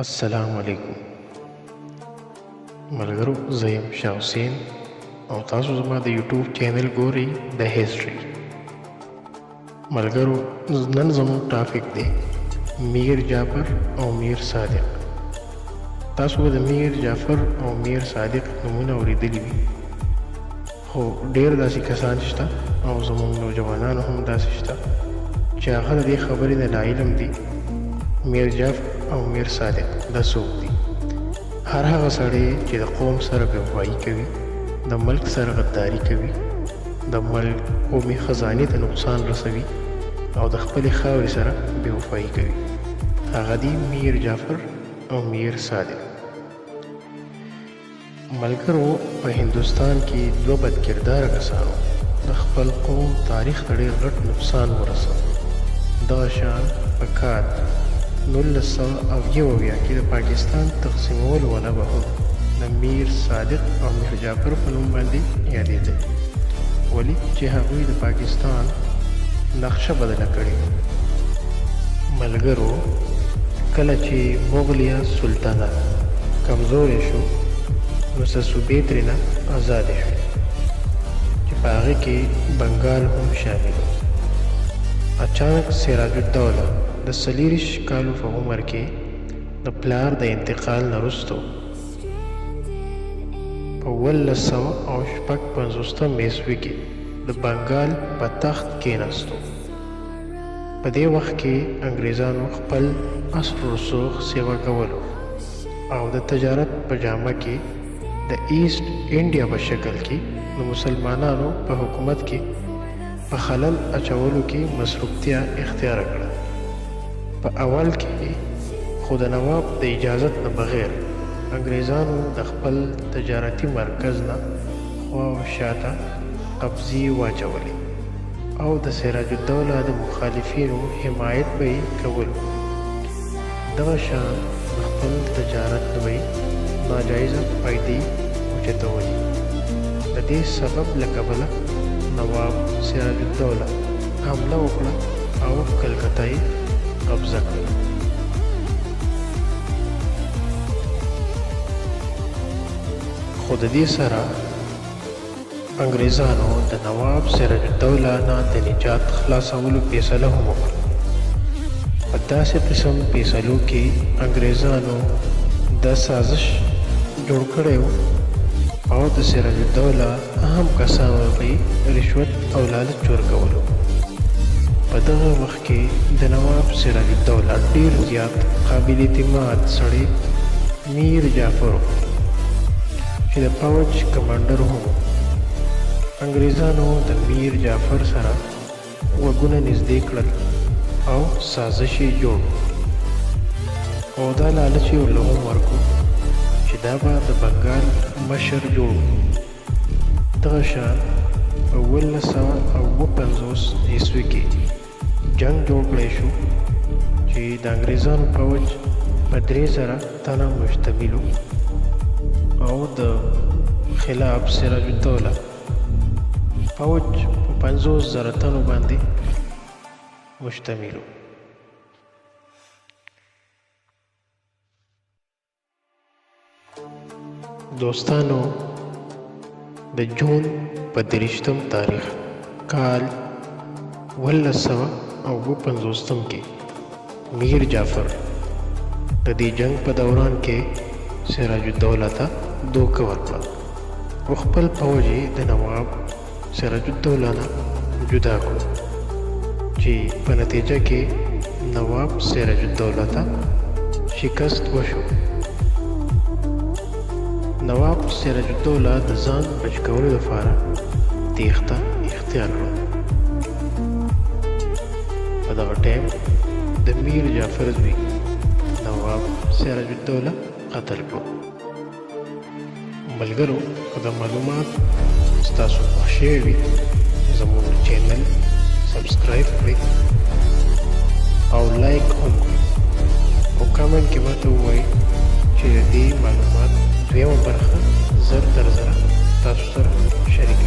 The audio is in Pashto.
السلام علیکم ملګرو، زه یم شاه حسین او تاسو زما د یوټیوب چینل ګورئ د هیسټري. ملګرو، نن زموږ ټاپک دی میر جعفر او میر صادق. تاسو به د میر جعفر او میر صادق نومونه اورېدلي وي، خو ډېر داسې کسان شته او زموږ نوجوانان هم داسې شته چې هغه د دې خبرې نه ناعلم دي میر جعفر او میر صادق دا څوک دي. هر هغه سړی چې د قوم سره بېوفایي کوي، د ملک سره غداري کوي، د ملک قومي خزانې ته نقصان رسوي او د خپلې خاورې سره بېوفایي کوي، هغه دي میر جعفر او میر صادق. ملګرو، په هندوستان کې دوه بدکرداره کسانو د خپل قوم تاریخ ته ډېر غټ نقصان ورساوه. دغه شان په کال 1971 کې د پاکستان تقسیمولو والا به هم د میر صادق او میر جعفر په نوم باندې یادېدل، ولې چې هغوی د پاکستان نقشه بدله کړې. ملګرو، کله چې مغلیه سلطنت کمزوری شو نو څه صوبې ترېنه ازادې شوې چې په هغې کې بنګال هم شامل و. اچانک سراج الدوله د 40 کالو په عمر کې د پلار د انتقال نه وروسته په 1956 عیسوي کې د بنګال په تخت کېناستو. په دې وخت کې انګریزانو خپل اصل رسوخ سیوا کولو او د تجارت په جامه کې د ایسټ انډیا په شکل کې د مسلمانانو په حکومت کې په خلل اچولو کې مصروفتیا اختیار کړه. په اول کې خو د نواب د اجازت نه بغیر انګریزانو د خپل تجارتي مرکز نه خوا او شاته قبضې واچولې او د سراج الدوله د مخالفینو حمایت به یې کولو. دغه شان د خپل تجارت نه به یې ناجایزه پیسې اوچتولې. د دې سبب له کبله نواب سراج الدوله حمله وکړه او کلکته یې قبضه کړه. خو د دې سره انګریزانو د نواب سراج الدوله نه د نجات خلاصولو فیصله هم وکړه. په داسې قسم فیصلو کې انګریزانو د سازش جوړ کړی و او د سراج الدوله اهم کسانو ته رشوت او لالچ ورکولو. په دغه وخت کې د نواب سراج الدوله ډېر زیات قابل اعتماد سړی میر جعفر چې د پوځ کمانډر هم. انګریزانو د میر جعفر سره غوږونه نږدې کړل او سازش یې جوړ او دا لالچ یې ورله هم ورکړو چې دا به د بنګال مشر جوړ. دغه شان په 1952 عیسوي کې جنگ جوړ کړی شو چې د انګریزانو فوج په 3000 تنه مشتمل او د خلاف سراج الدوله فوج په 50,000 تنو باندې مشتمل. دوستانو، د جون په 30 تاریخ کال 1952 کې میر جعفر د دې جنگ په دوران کې سراج الدوله ته دوکه ورکړه او خپل فوج یې د نواب سراج الدوله نه جدا کړو چې په نتیجه کې نواب سراج الدوله ته شکست وشو. نواب سراج الدوله د ځان بچ کولو لپاره تیښته اختیار کړه. په دغه ټایم د میر جعفر زوی نواب سراج الدوله قتل کړو. ملګرو، که د معلومات ستاسو خوښ شوی وي زموږ چینل سبسکرایب کړئ او لایک هم کړئ او کامنټ کې ماته ووایئ چې د دې معلومات دویمه برخه زر تر زره تاسو سره شریک